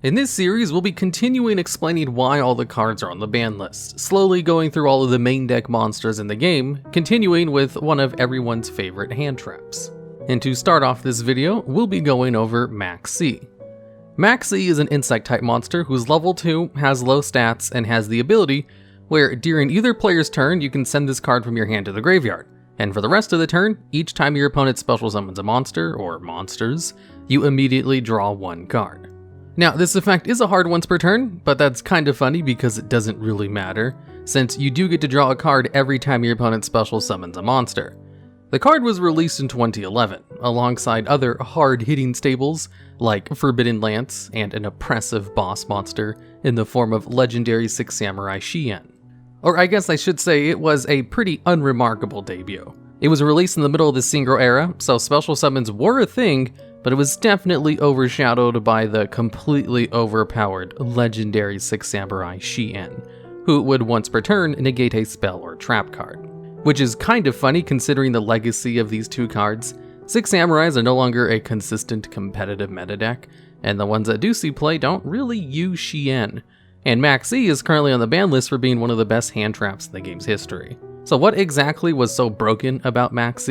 In this series, we'll be continuing explaining why all the cards are on the ban list, slowly going through all of the main deck monsters in the game, continuing with one of everyone's favorite hand traps. And to start off this video, we'll be going over Maxx. Maxx is an insect type monster who's level 2, has low stats, and has the ability where during either player's turn you can send this card from your hand to the graveyard, and for the rest of the turn, each time your opponent special summons a monster, or monsters, you immediately draw one card. Now, this effect is a hard once per turn, but that's kind of funny because it doesn't really matter, since you do get to draw a card every time your opponent special summons a monster. The card was released in 2011, alongside other hard-hitting staples like Forbidden Lance and an oppressive boss monster in the form of legendary 6 Samurai Shien. Or I guess I should say it was a pretty unremarkable debut. It was released in the middle of the Synchro era, so special summons were a thing, but it was definitely overshadowed by the completely overpowered legendary 6 Samurai Shien, who would once per turn negate a spell or trap card. Which is kind of funny considering the legacy of these two cards. 6 Samurais are no longer a consistent competitive meta deck, and the ones that do see play don't really use Shien. And Maxx is currently on the ban list for being one of the best hand traps in the game's history. So what exactly was so broken about Maxx?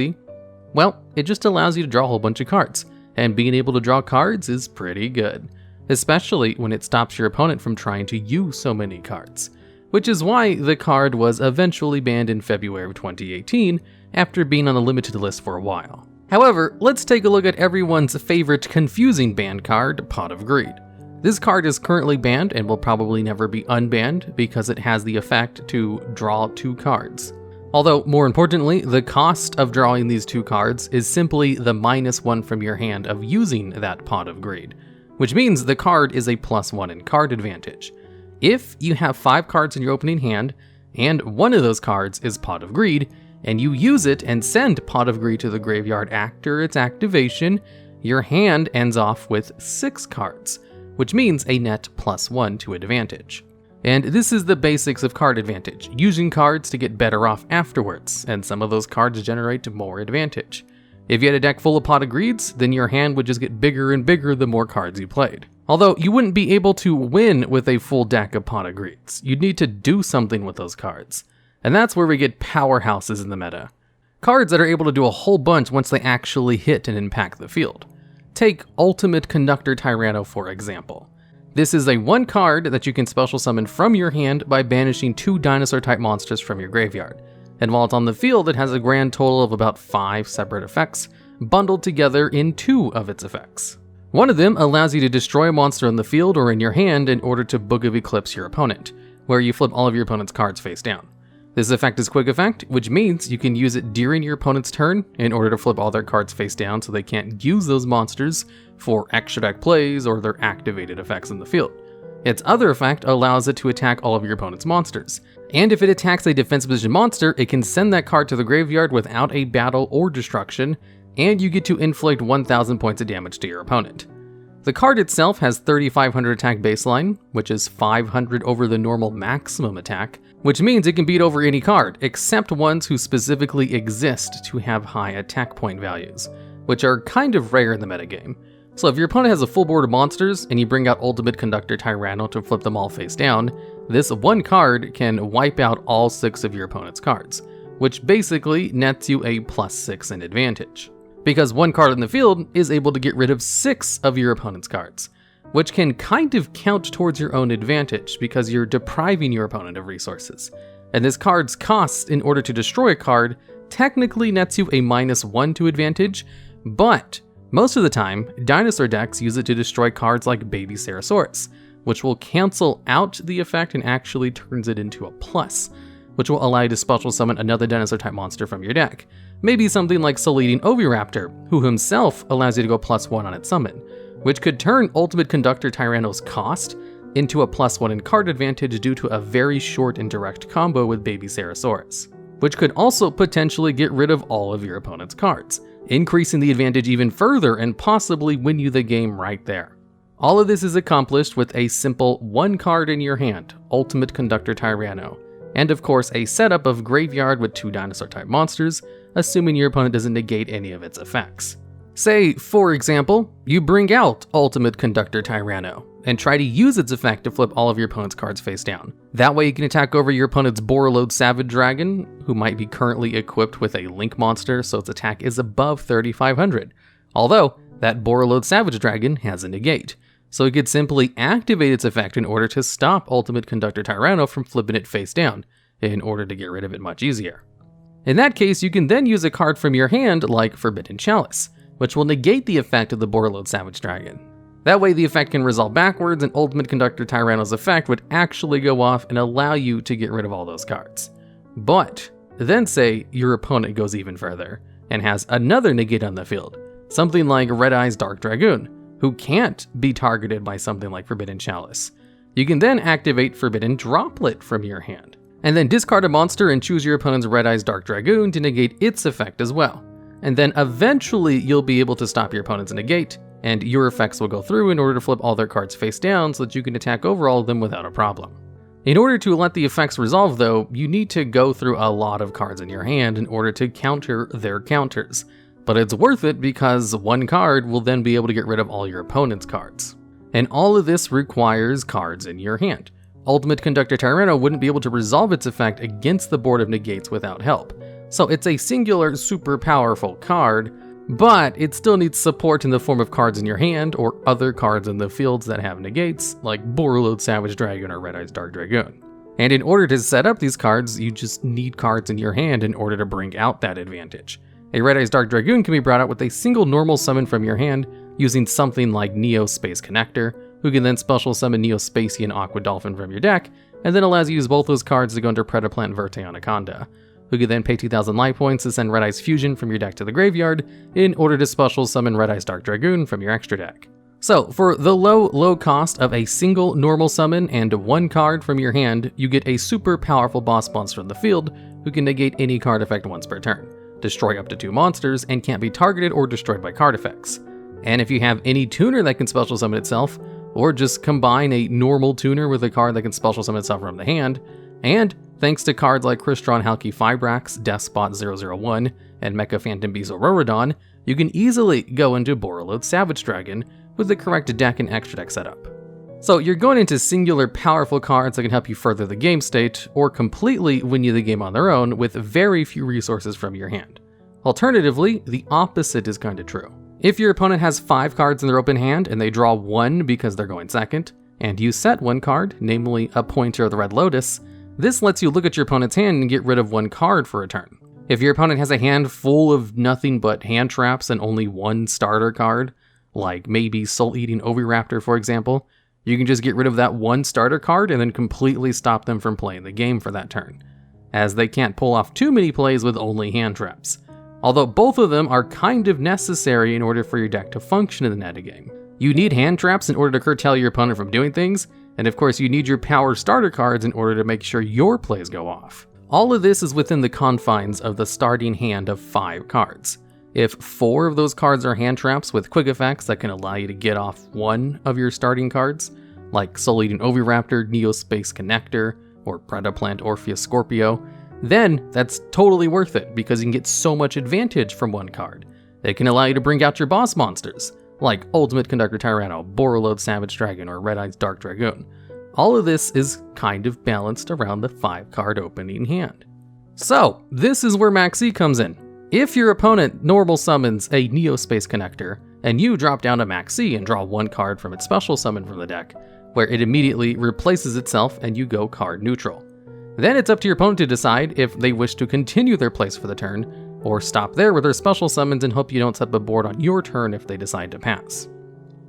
Well, it just allows you to draw a whole bunch of cards. And being able to draw cards is pretty good, especially when it stops your opponent from trying to use so many cards, which is why the card was eventually banned in February of 2018 after being on the limited list for a while. However, let's take a look at everyone's favorite confusing banned card, Pot of Greed. This card is currently banned and will probably never be unbanned because it has the effect to draw 2 cards. Although, more importantly, the cost of drawing these 2 cards is simply the -1 from your hand of using that Pot of Greed, which means the card is a +1 in card advantage. If you have 5 cards in your opening hand, and one of those cards is Pot of Greed, and you use it and send Pot of Greed to the graveyard after its activation, your hand ends off with 6 cards, which means a net +1 to advantage. And this is the basics of card advantage, using cards to get better off afterwards, and some of those cards generate more advantage. If you had a deck full of Pot of Greeds, then your hand would just get bigger and bigger the more cards you played. Although you wouldn't be able to win with a full deck of Pot of Greeds, you'd need to do something with those cards. And that's where we get powerhouses in the meta. Cards that are able to do a whole bunch once they actually hit and impact the field. Take Ultimate Conductor Tyranno for example. This is a 1 card that you can special summon from your hand by banishing 2 dinosaur-type monsters from your graveyard. And while it's on the field, it has a grand total of about 5 separate effects, bundled together in 2 of its effects. One of them allows you to destroy a monster on the field or in your hand in order to Book of Eclipse your opponent, where you flip all of your opponent's cards face down. This effect is quick effect, which means you can use it during your opponent's turn in order to flip all their cards face down so they can't use those monsters for extra deck plays or their activated effects in the field. Its other effect allows it to attack all of your opponent's monsters. And if it attacks a defense position monster, it can send that card to the graveyard without a battle or destruction, and you get to inflict 1,000 points of damage to your opponent. The card itself has 3,500 attack baseline, which is 500 over the normal maximum attack, which means it can beat over any card, except ones who specifically exist to have high attack point values, which are kind of rare in the metagame. So if your opponent has a full board of monsters, and you bring out Ultimate Conductor Tyranno to flip them all face down, this 1 card can wipe out all 6 of your opponent's cards, which basically nets you a +6 in advantage. Because 1 card in the field is able to get rid of 6 of your opponent's cards, which can kind of count towards your own advantage because you're depriving your opponent of resources. And this card's cost in order to destroy a card technically nets you a -1 to advantage, but most of the time, dinosaur decks use it to destroy cards like Baby Ceratosaurus, which will cancel out the effect and actually turns it into a plus, which will allow you to special summon another dinosaur-type monster from your deck. Maybe something like Soul-Eating Oviraptor, who himself allows you to go +1 on its summon, which could turn Ultimate Conductor Tyranno's cost into a +1 in card advantage due to a very short and direct combo with Baby Ceratosaurus, which could also potentially get rid of all of your opponent's cards, increasing the advantage even further and possibly win you the game right there. All of this is accomplished with a simple 1 card in your hand, Ultimate Conductor Tyranno, and of course a setup of graveyard with 2 dinosaur-type monsters, assuming your opponent doesn't negate any of its effects. Say, for example, you bring out Ultimate Conductor Tyranno and try to use its effect to flip all of your opponent's cards face down. That way you can attack over your opponent's Borreload Savage Dragon, who might be currently equipped with a Link monster, so its attack is above 3,500. Although, that Borreload Savage Dragon has a negate, so it could simply activate its effect in order to stop Ultimate Conductor Tyranno from flipping it face down, in order to get rid of it much easier. In that case, you can then use a card from your hand like Forbidden Chalice, which will negate the effect of the Borreload Savage Dragon. That way the effect can resolve backwards and Ultimate Conductor Tyranno's effect would actually go off and allow you to get rid of all those cards. But then say your opponent goes even further and has another negate on the field, something like Red Eye's Dark Dragoon, who can't be targeted by something like Forbidden Chalice. You can then activate Forbidden Droplet from your hand, and then discard a monster and choose your opponent's Red Eye's Dark Dragoon to negate its effect as well. And then eventually you'll be able to stop your opponent's negate, and your effects will go through in order to flip all their cards face down so that you can attack over all of them without a problem. In order to let the effects resolve though, you need to go through a lot of cards in your hand in order to counter their counters. But it's worth it because one card will then be able to get rid of all your opponent's cards. And all of this requires cards in your hand. Ultimate Conductor Tyranno wouldn't be able to resolve its effect against the board of negates without help. So it's a singular super powerful card, but it still needs support in the form of cards in your hand or other cards in the fields that have negates, like Borreload Savage Dragon or Red Eye's Dark Dragoon. And in order to set up these cards, you just need cards in your hand in order to bring out that advantage. A Red Eye's Dark Dragoon can be brought out with a single normal summon from your hand using something like Neo Space Connector, who can then special summon Neo Spacey and Aqua Dolphin from your deck, and then allows you to use both those cards to go into Predaplant Verte Anaconda, who can then pay 2,000 life points to send Red Eye's Fusion from your deck to the graveyard in order to special summon Red Eye's Dark Dragoon from your extra deck. So for the low cost of a single normal summon and one card from your hand, you get a super powerful boss monster in the field who can negate any card effect once per turn, destroy up to 2 monsters, and can't be targeted or destroyed by card effects. And if you have any tuner that can special summon itself, or just combine a normal tuner with a card that can special summon itself from the hand, and thanks to cards like Crystron Halki Fibrax, Despot 001, and Mecha Phantom Beast Auroradon, you can easily go into Borreload Savage Dragon with the correct deck and extra deck setup. So you're going into singular powerful cards that can help you further the game state, or completely win you the game on their own with very few resources from your hand. Alternatively, the opposite is kind of true. If your opponent has 5 cards in their open hand and they draw 1 because they're going second, and you set 1 card, namely a Pointer of the Red Lotus, this lets you look at your opponent's hand and get rid of 1 card for a turn. If your opponent has a hand full of nothing but hand traps and only 1 starter card, like maybe Soul Eating Oviraptor for example, you can just get rid of that 1 starter card and then completely stop them from playing the game for that turn, as they can't pull off too many plays with only hand traps. Although both of them are kind of necessary in order for your deck to function in the metagame. You need hand traps in order to curtail your opponent from doing things, and of course you need your power starter cards in order to make sure your plays go off. All of this is within the confines of the starting hand of 5 cards. If 4 of those cards are hand traps with quick effects that can allow you to get off 1 of your starting cards, like Soul Eating Oviraptor, Neo Space Connector, or Predaplant Orpheus Scorpio, then that's totally worth it because you can get so much advantage from 1 card. It can allow you to bring out your boss monsters, like Ultimate Conductor Tyranno, Borreload Savage Dragon, or Red Eye's Dark Dragoon. All of this is kind of balanced around the 5-card opening hand. So, this is where Maxx comes in. If your opponent normal summons a Neo Space Connector, and you drop down to Maxx and draw 1 card from its special summon from the deck, where it immediately replaces itself and you go card neutral. Then it's up to your opponent to decide if they wish to continue their plays for the turn, or stop there with their special summons and hope you don't set up a board on your turn if they decide to pass.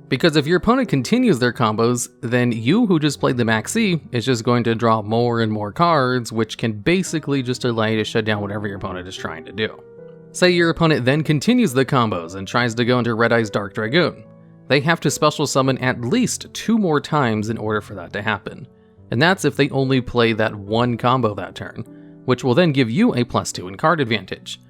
Because if your opponent continues their combos, then you who just played the Maxx is just going to draw more and more cards, which can basically just allow you to shut down whatever your opponent is trying to do. Say your opponent then continues the combos and tries to go into Red Eye's Dark Dragoon. They have to special summon at least 2 more times in order for that to happen. And that's if they only play that 1 combo that turn, which will then give you a +2 in card advantage.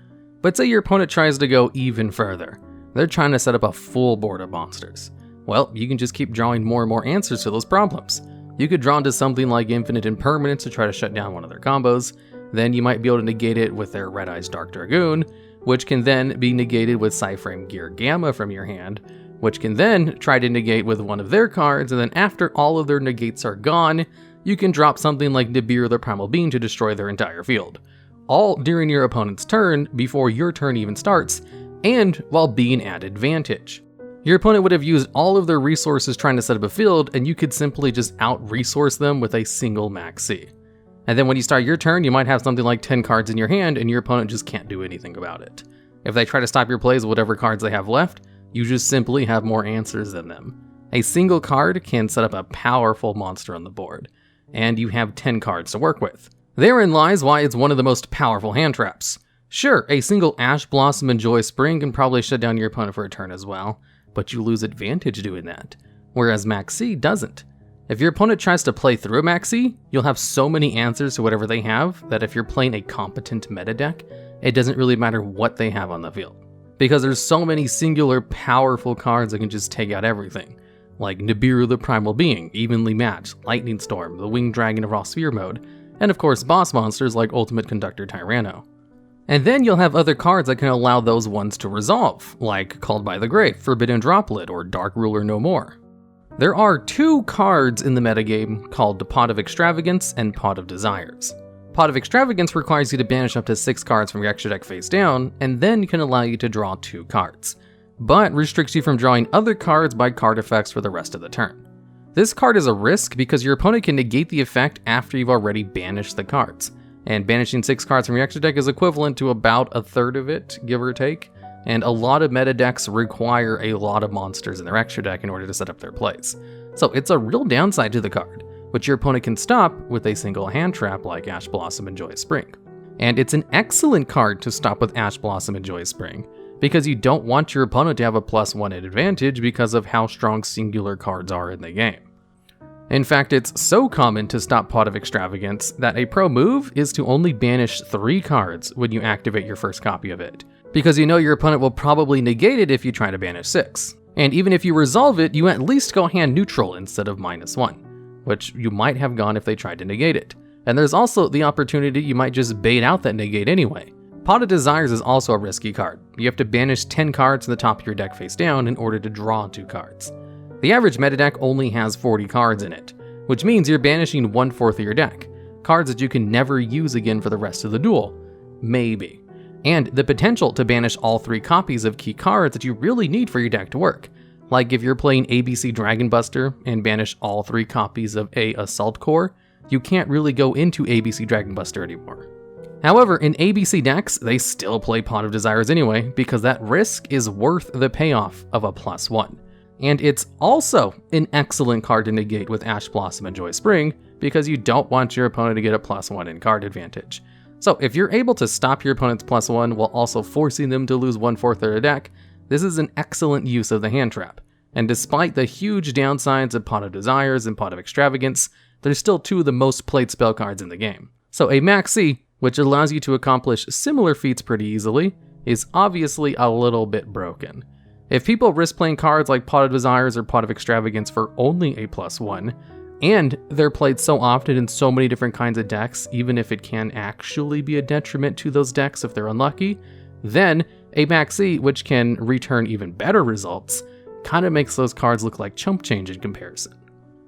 But say your opponent tries to go even further. They're trying to set up a full board of monsters. Well, you can just keep drawing more and more answers to those problems. You could draw into something like Infinite Impermanence to try to shut down one of their combos, then you might be able to negate it with their Red Eye's Dark Dragoon, which can then be negated with Psyframe Gear Gamma from your hand, which can then try to negate with one of their cards, and then after all of their negates are gone, you can drop something like Nibiru the Primal Being to destroy their entire field. All during your opponent's turn, before your turn even starts, and while being at advantage. Your opponent would have used all of their resources trying to set up a field, and you could simply just out-resource them with a single Maxx. And then when you start your turn, you might have something like 10 cards in your hand, and your opponent just can't do anything about it. If they try to stop your plays with whatever cards they have left, you just simply have more answers than them. A single card can set up a powerful monster on the board, and you have 10 cards to work with. Therein lies why it's one of the most powerful hand traps. Sure, a single Ash Blossom and Joy Spring can probably shut down your opponent for a turn as well, but you lose advantage doing that, whereas Maxx doesn't. If your opponent tries to play through a Maxx, you'll have so many answers to whatever they have that if you're playing a competent meta deck, it doesn't really matter what they have on the field. Because there's so many singular powerful cards that can just take out everything, like Nibiru the Primal Being, Evenly Matched, Lightning Storm, the Winged Dragon of Raw Sphere mode, and of course boss monsters like Ultimate Conductor Tyranno. And then you'll have other cards that can allow those ones to resolve, like Called by the Grave, Forbidden Droplet, or Dark Ruler No More. There are 2 cards in the metagame called Pot of Extravagance and Pot of Desires. Pot of Extravagance requires you to banish up to 6 cards from your extra deck face down, and then can allow you to draw 2 cards, but restricts you from drawing other cards by card effects for the rest of the turn. This card is a risk because your opponent can negate the effect after you've already banished the cards, and banishing 6 cards from your extra deck is equivalent to about a third of it, give or take, and a lot of meta decks require a lot of monsters in their extra deck in order to set up their plays. So it's a real downside to the card, which your opponent can stop with a single hand trap like Ash Blossom and Joy Spring. And it's an excellent card to stop with Ash Blossom and Joy Spring, because you don't want your opponent to have a +1 advantage because of how strong singular cards are in the game. In fact, it's so common to stop Pot of Extravagance that a pro move is to only banish 3 cards when you activate your first copy of it, because you know your opponent will probably negate it if you try to banish 6. And even if you resolve it, you at least go hand neutral instead of -1, which you might have gone if they tried to negate it. And there's also the opportunity you might just bait out that negate anyway. Pot of Desires is also a risky card. You have to banish 10 cards to the top of your deck face down in order to draw 2 cards. The average meta deck only has 40 cards in it, which means you're banishing 1/4 of your deck, cards that you can never use again for the rest of the duel. Maybe. And the potential to banish all 3 copies of key cards that you really need for your deck to work. Like if you're playing ABC Dragon Buster and banish all 3 copies of A Assault Core, you can't really go into ABC Dragon Buster anymore. However, in ABC decks, they still play Pot of Desires anyway, because that risk is worth the payoff of a +1. And it's also an excellent card to negate with Ash Blossom and Joy Spring, because you don't want your opponent to get a +1 in card advantage. So if you're able to stop your opponent's +1 while also forcing them to lose 1/4 of their deck, this is an excellent use of the hand trap. And despite the huge downsides of Pot of Desires and Pot of Extravagance, they're still 2 of the most played spell cards in the game. So a Maxx, which allows you to accomplish similar feats pretty easily, is obviously a little bit broken. If people risk playing cards like Pot of Desires or Pot of Extravagance for only a +1, and they're played so often in so many different kinds of decks, even if it can actually be a detriment to those decks if they're unlucky, then a Maxx, which can return even better results, kind of makes those cards look like chump change in comparison.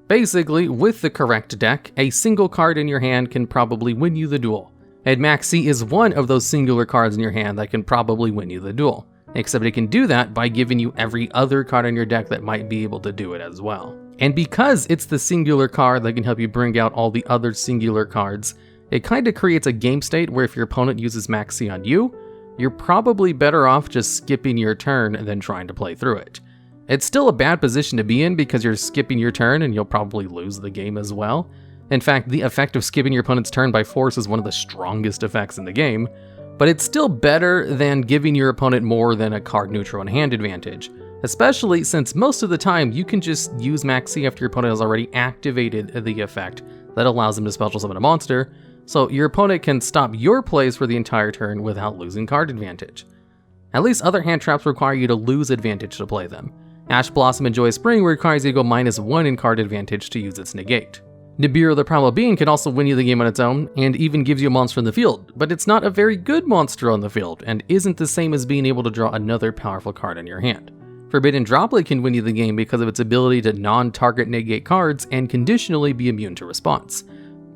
Basically, with the correct deck, a single card in your hand can probably win you the duel. And Maxx is one of those singular cards in your hand that can probably win you the duel, except it can do that by giving you every other card in your deck that might be able to do it as well. And because it's the singular card that can help you bring out all the other singular cards, it kind of creates a game state where if your opponent uses Maxx on you, you're probably better off just skipping your turn than trying to play through it. It's still a bad position to be in because you're skipping your turn and you'll probably lose the game as well. In fact, the effect of skipping your opponent's turn by force is one of the strongest effects in the game, but it's still better than giving your opponent more than a card neutral and hand advantage, especially since most of the time you can just use Maxx after your opponent has already activated the effect that allows them to special summon a monster, so your opponent can stop your plays for the entire turn without losing card advantage. At least other hand traps require you to lose advantage to play them. Ash Blossom and Joy Spring requires you to go -1 in card advantage to use its negate. Nibiru the Primal Being can also win you the game on its own, and even gives you a monster in the field, but it's not a very good monster on the field, and isn't the same as being able to draw another powerful card in your hand. Forbidden Droplet can win you the game because of its ability to non-target negate cards and conditionally be immune to response.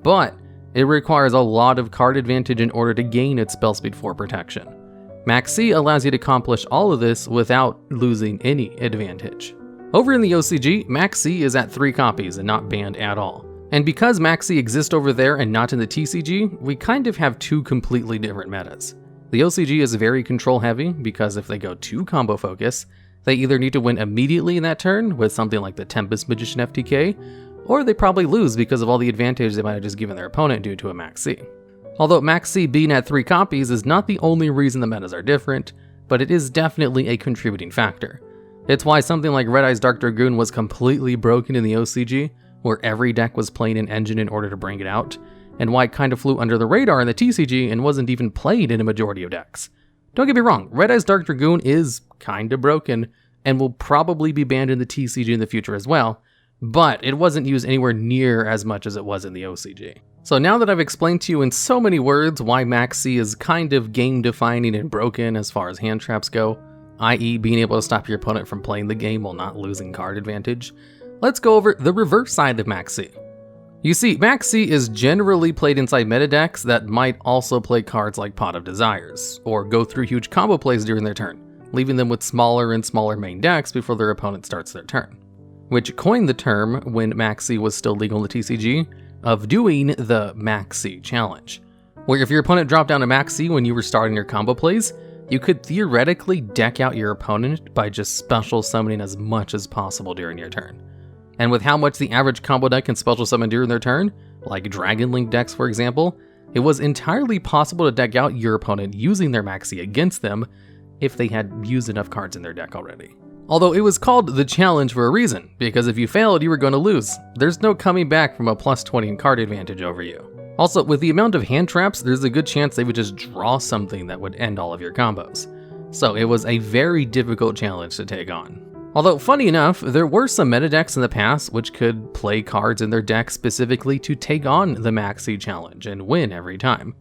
But it requires a lot of card advantage in order to gain its spell speed 4 protection. Maxx allows you to accomplish all of this without losing any advantage. Over in the OCG, Maxx is at 3 copies and not banned at all. And because Maxx exists over there and not in the TCG, we kind of have 2 completely different metas. The OCG is very control heavy because if they go too combo focus, they either need to win immediately in that turn with something like the Tempest Magician FTK, or they probably lose because of all the advantage they might have just given their opponent due to a Maxx. Although Maxx being at 3 copies is not the only reason the metas are different, but it is definitely a contributing factor. It's why something like Red Eye's Dark Dragoon was completely broken in the OCG, where every deck was playing an engine in order to bring it out, and why it kind of flew under the radar in the TCG and wasn't even played in a majority of decks. Don't get me wrong, Red Eye's Dark Dragoon is kinda broken, and will probably be banned in the TCG in the future as well, but it wasn't used anywhere near as much as it was in the OCG. So now that I've explained to you in so many words why Maxx is kind of game-defining and broken as far as hand traps go, i.e. being able to stop your opponent from playing the game while not losing card advantage, let's go over the reverse side of Maxx. You see, Maxx is generally played inside meta decks that might also play cards like Pot of Desires, or go through huge combo plays during their turn, leaving them with smaller and smaller main decks before their opponent starts their turn. Which coined the term, when Maxx was still legal in the TCG, of doing the Maxx challenge, where if your opponent dropped down a Maxx when you were starting your combo plays, you could theoretically deck out your opponent by just special summoning as much as possible during your turn. And with how much the average combo deck can special summon during their turn, like Dragon Link decks for example, it was entirely possible to deck out your opponent using their Maxx against them if they had used enough cards in their deck already. Although it was called the challenge for a reason, because if you failed, you were going to lose. There's no coming back from a plus 20 in card advantage over you. Also, with the amount of hand traps, there's a good chance they would just draw something that would end all of your combos. So it was a very difficult challenge to take on. Although, funny enough, there were some meta decks in the past which could play cards in their deck specifically to take on the Maxx challenge and win every time.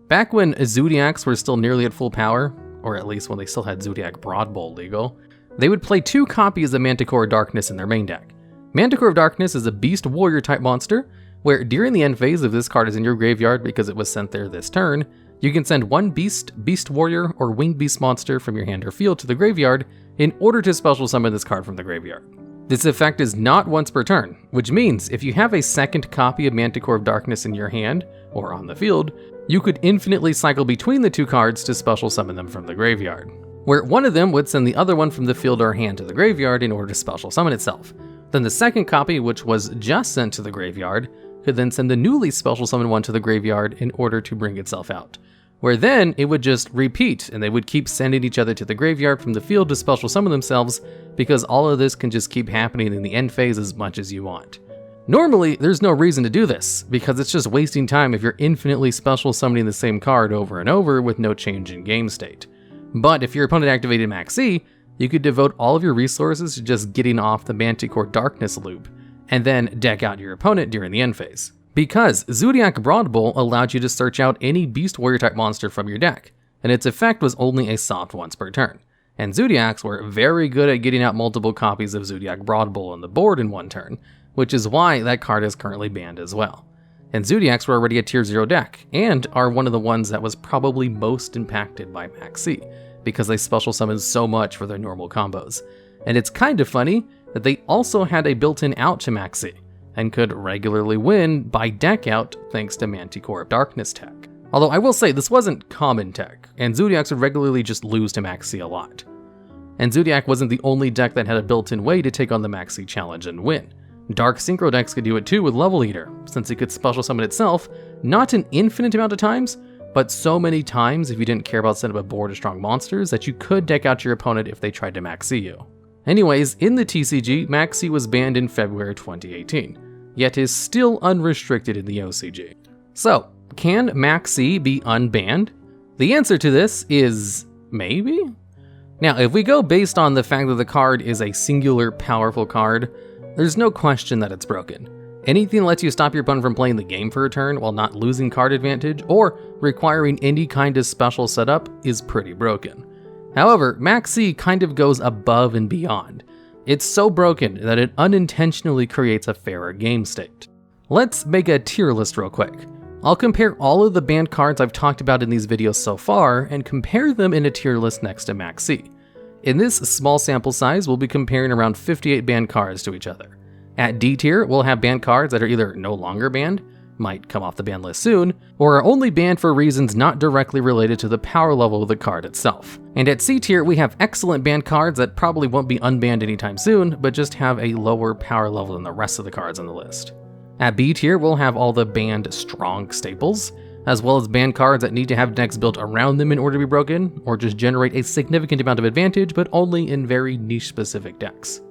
Back when Zodiacs were still nearly at full power, or at least when they still had Zodiac Broad Bowl legal, they would play 2 copies of Manticore of Darkness in their main deck. Manticore of Darkness is a Beast Warrior type monster, where during the end phase if this card is in your graveyard because it was sent there this turn, you can send 1 Beast, Beast Warrior, or Winged Beast monster from your hand or field to the graveyard in order to special summon this card from the graveyard. This effect is not once per turn, which means if you have a second copy of Manticore of Darkness in your hand, or on the field, you could infinitely cycle between the 2 cards to special summon them from the graveyard, where one of them would send the other one from the field or hand to the graveyard in order to special summon itself. Then the second copy, which was just sent to the graveyard, could then send the newly special summoned one to the graveyard in order to bring itself out, where then it would just repeat and they would keep sending each other to the graveyard from the field to special summon themselves, because all of this can just keep happening in the end phase as much as you want. Normally, there's no reason to do this, because it's just wasting time if you're infinitely special summoning the same card over and over with no change in game state. But if your opponent activated Maxx, you could devote all of your resources to just getting off the Manticore Darkness loop, and then deck out your opponent during the end phase. Because Zodiac Broad Bowl allowed you to search out any Beast Warrior type monster from your deck, and its effect was only a soft once per turn. And Zodiacs were very good at getting out multiple copies of Zodiac Broad Bowl on the board in one turn, which is why that card is currently banned as well. And Zodiacs were already a tier 0 deck, and are one of the ones that was probably most impacted by Maxx, because they special summoned so much for their normal combos. And it's kind of funny that they also had a built-in out to Maxx, and could regularly win by deck out thanks to Manticore of Darkness tech. Although I will say this wasn't common tech, and Zodiacs would regularly just lose to Maxx a lot. And Zodiac wasn't the only deck that had a built-in way to take on the Maxx challenge and win. Dark Synchro decks could do it too with Level Eater, since it could special summon itself, not an infinite amount of times, but so many times if you didn't care about setting up a board of strong monsters that you could deck out your opponent if they tried to Maxx you. Anyways, in the TCG, Maxx was banned in February 2018, yet is still unrestricted in the OCG. So, can Maxx be unbanned? The answer to this is maybe? Now, if we go based on the fact that the card is a singular powerful card, there's no question that it's broken. Anything that lets you stop your opponent from playing the game for a turn while not losing card advantage or requiring any kind of special setup is pretty broken. However, Maxx kind of goes above and beyond. It's so broken that it unintentionally creates a fairer game state. Let's make a tier list real quick. I'll compare all of the banned cards I've talked about in these videos so far and compare them in a tier list next to Maxx. In this small sample size, we'll be comparing around 58 banned cards to each other. At D tier, we'll have banned cards that are either no longer banned, might come off the ban list soon, or are only banned for reasons not directly related to the power level of the card itself. And at C tier, we have excellent banned cards that probably won't be unbanned anytime soon, but just have a lower power level than the rest of the cards on the list. At B tier, we'll have all the banned strong staples, as well as banned cards that need to have decks built around them in order to be broken, or just generate a significant amount of advantage, but only in very niche specific decks.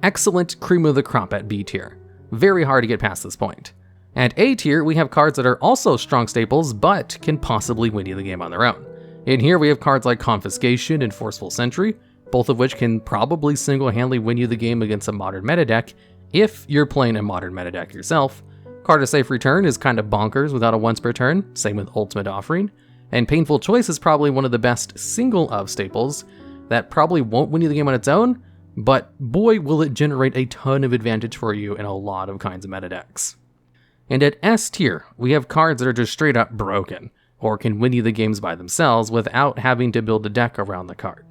Excellent cream of the crop at B tier. Very hard to get past this point. At A tier, we have cards that are also strong staples, but can possibly win you the game on their own. In here, we have cards like Confiscation and Forceful Sentry, both of which can probably single-handedly win you the game against a modern meta deck, if you're playing a modern meta deck yourself. Card of Safe Return is kind of bonkers without a once per turn, same with Ultimate Offering, and Painful Choice is probably one of the best single of staples that probably won't win you the game on its own, but boy will it generate a ton of advantage for you in a lot of kinds of meta decks. And at S tier, we have cards that are just straight up broken, or can win you the games by themselves without having to build a deck around the card,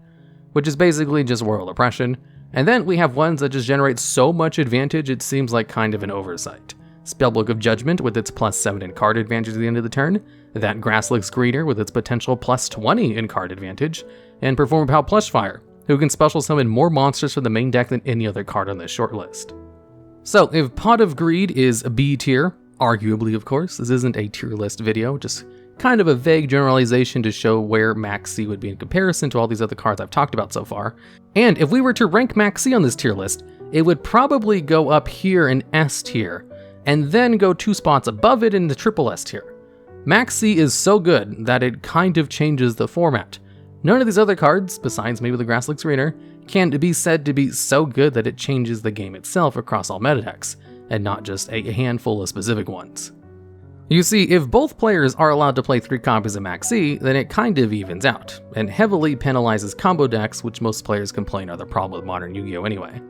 which is basically just Royal Oppression. And then we have ones that just generate so much advantage it seems like kind of an oversight. Spellbook of Judgment with its +7 in card advantage at the end of the turn, that Grass Looks Greener with its potential +20 in card advantage, and Performapal Plushfire, who can special summon more monsters from the main deck than any other card on this short list. So if Pot of Greed is B tier, arguably of course, this isn't a tier list video, just kind of a vague generalization to show where Maxx would be in comparison to all these other cards I've talked about so far. And if we were to rank Maxx on this tier list, it would probably go up here in S tier, and then go 2 spots above it in the triple S tier. Maxx is so good that it kind of changes the format. None of these other cards, besides maybe the Grass Looks Greener, can be said to be so good that it changes the game itself across all meta decks, and not just a handful of specific ones. You see, if both players are allowed to play 3 copies of Maxx, then it kind of evens out, and heavily penalizes combo decks, which most players complain are the problem with modern Yu-Gi-Oh anyway.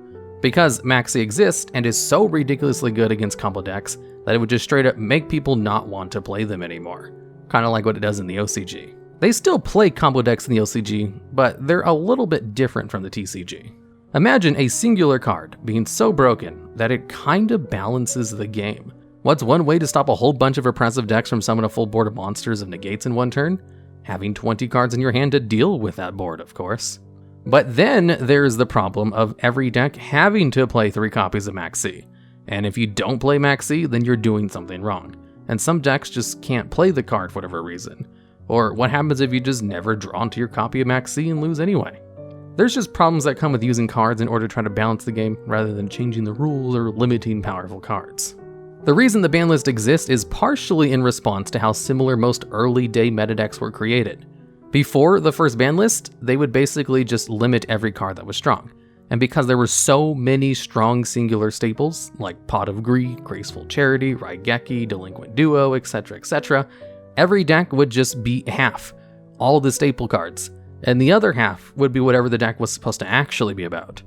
Because Maxx exists and is so ridiculously good against combo decks that it would just straight up make people not want to play them anymore. Kinda like what it does in the OCG. They still play combo decks in the OCG, but they're a little bit different from the TCG. Imagine a singular card being so broken that it kinda balances the game. What's one way to stop a whole bunch of oppressive decks from summoning a full board of monsters of negates in one turn? Having 20 cards in your hand to deal with that board, of course. But then there's the problem of every deck having to play 3 copies of Maxx. And if you don't play Maxx, then you're doing something wrong. And some decks just can't play the card for whatever reason. Or what happens if you just never draw into your copy of Maxx and lose anyway? There's just problems that come with using cards in order to try to balance the game rather than changing the rules or limiting powerful cards. The reason the ban list exists is partially in response to how similar most early day meta decks were created. Before the first ban list, they would basically just limit every card that was strong. And because there were so many strong singular staples, like Pot of Greed, Graceful Charity, Raigeki, Delinquent Duo, etc., every deck would just be half, all the staple cards, and the other half would be whatever the deck was supposed to actually be about.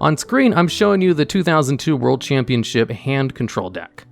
On screen, I'm showing you the 2002 World Championship hand control deck.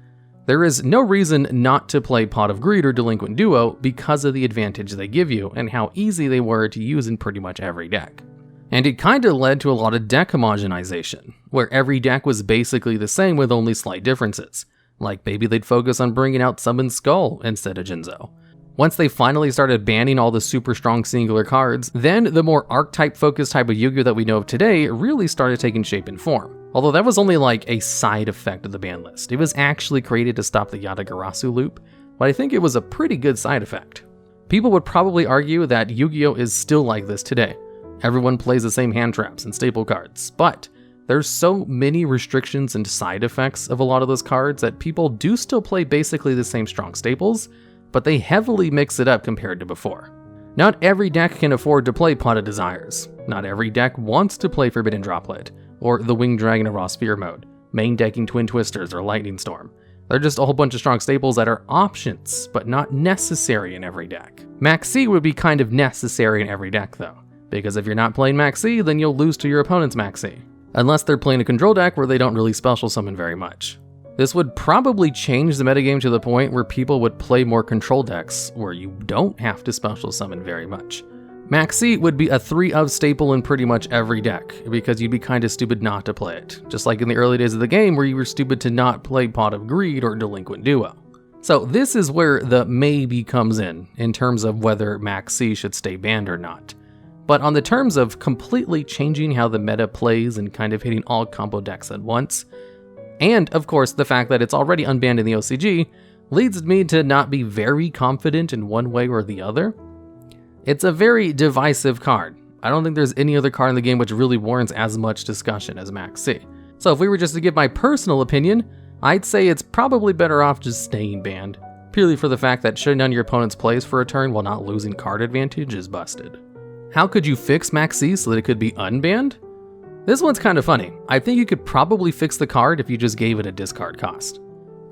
There is no reason not to play Pot of Greed or Delinquent Duo because of the advantage they give you and how easy they were to use in pretty much every deck. And it kinda led to a lot of deck homogenization, where every deck was basically the same with only slight differences. Like maybe they'd focus on bringing out Summon Skull instead of Jinzo. Once they finally started banning all the super strong singular cards, then the more archetype focused type of Yu-Gi-Oh that we know of today really started taking shape and form. Although that was only like a side effect of the ban list. It was actually created to stop the Yatagarasu loop, but I think it was a pretty good side effect. People would probably argue that Yu-Gi-Oh is still like this today. Everyone plays the same hand traps and staple cards, but there's so many restrictions and side effects of a lot of those cards that people do still play basically the same strong staples, but they heavily mix it up compared to before. Not every deck can afford to play Pot of Desires. Not every deck wants to play Forbidden Droplet, or the Winged Dragon of Raw Sphere mode, main decking Twin Twisters or Lightning Storm. They're just a whole bunch of strong staples that are options, but not necessary in every deck. Maxx C would be kind of necessary in every deck though, because if you're not playing Maxx C, then you'll lose to your opponent's Maxx C. Unless they're playing a control deck where they don't really special summon very much. This would probably change the metagame to the point where people would play more control decks where you don't have to special summon very much. Maxx C would be a 3-of staple in pretty much every deck, because you'd be kinda stupid not to play it, just like in the early days of the game where you were stupid to not play Pot of Greed or Delinquent Duo. So this is where the maybe comes in terms of whether Maxx C should stay banned or not. But on the terms of completely changing how the meta plays and kind of hitting all combo decks at once, and of course the fact that it's already unbanned in the OCG, leads me to not be very confident in one way or the other. It's a very divisive card. I don't think there's any other card in the game which really warrants as much discussion as Maxx C. So if we were just to give my personal opinion, I'd say it's probably better off just staying banned, purely for the fact that shutting down your opponent's plays for a turn while not losing card advantage is busted. How could you fix Maxx C so that it could be unbanned? This one's kind of funny. I think you could probably fix the card if you just gave it a discard cost.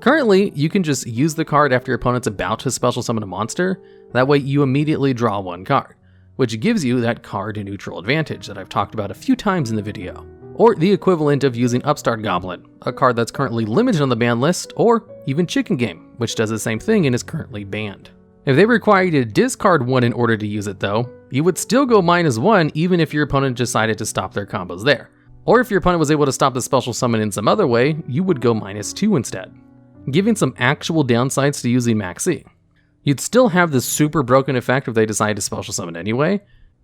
Currently, you can just use the card after your opponent's about to special summon a monster, that way you immediately draw one card, which gives you that card neutral advantage that I've talked about a few times in the video. Or the equivalent of using Upstart Goblin, a card that's currently limited on the ban list, or even Chicken Game, which does the same thing and is currently banned. If they require you to discard one in order to use it though, you would still go -1 even if your opponent decided to stop their combos there. Or if your opponent was able to stop the special summon in some other way, you would go -2 instead, giving some actual downsides to using Maxx C. You'd still have this super broken effect if they decide to special summon anyway,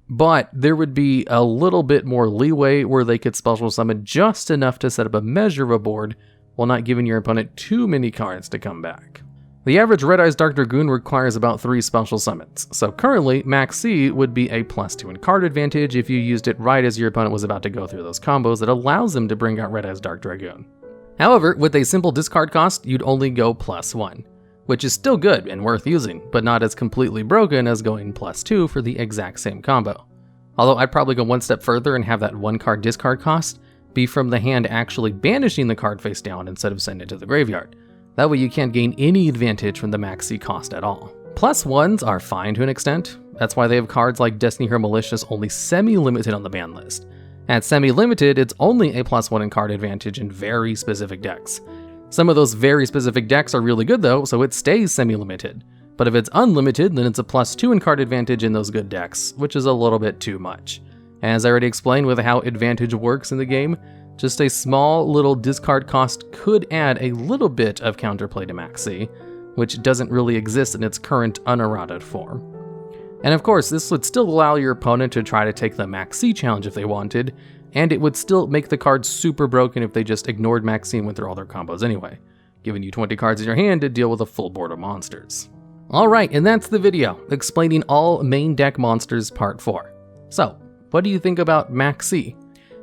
but there would be a little bit more leeway where they could special summon just enough to set up a measure of a board while not giving your opponent too many cards to come back. The average Red Eyes Dark Dragoon requires about 3 special summons, so currently Maxx C would be a +2 in card advantage if you used it right as your opponent was about to go through those combos that allows them to bring out Red Eyes Dark Dragoon. However, with a simple discard cost, you'd only go +1, which is still good and worth using, but not as completely broken as going +2 for the exact same combo. Although I'd probably go one step further and have that 1 card discard cost be from the hand actually banishing the card face down instead of sending it to the graveyard. That way you can't gain any advantage from the Maxx C cost at all. +1s are fine to an extent. That's why they have cards like Destiny Hero Malicious only semi-limited on the ban list. At semi-limited, it's only a +1 in card advantage in very specific decks. Some of those very specific decks are really good though, so it stays semi-limited. But if it's unlimited, then it's a +2 in card advantage in those good decks, which is a little bit too much. As I already explained with how advantage works in the game, just a small little discard cost could add a little bit of counterplay to Maxx C, which doesn't really exist in its current unerrata form. And of course, this would still allow your opponent to try to take the Maxx C challenge if they wanted, and it would still make the card super broken if they just ignored Maxx C and went through all their combos anyway, giving you 20 cards in your hand to deal with a full board of monsters. Alright, and that's the video, explaining all main deck monsters part 4. So, what do you think about Maxx C?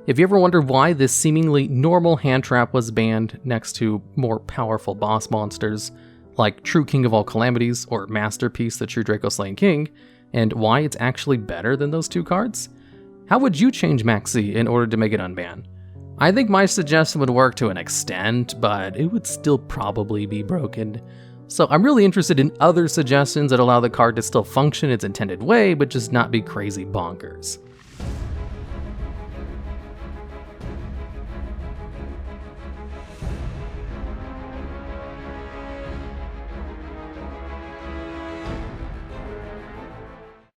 If you ever wonder why this seemingly normal hand trap was banned next to more powerful boss monsters, like True King of All Calamities or Masterpiece, the True Draco Slaying King, and why it's actually better than those 2 cards, how would you change Maxx C in order to make it unbanned? I think my suggestion would work to an extent, but it would still probably be broken. So I'm really interested in other suggestions that allow the card to still function its intended way, but just not be crazy bonkers.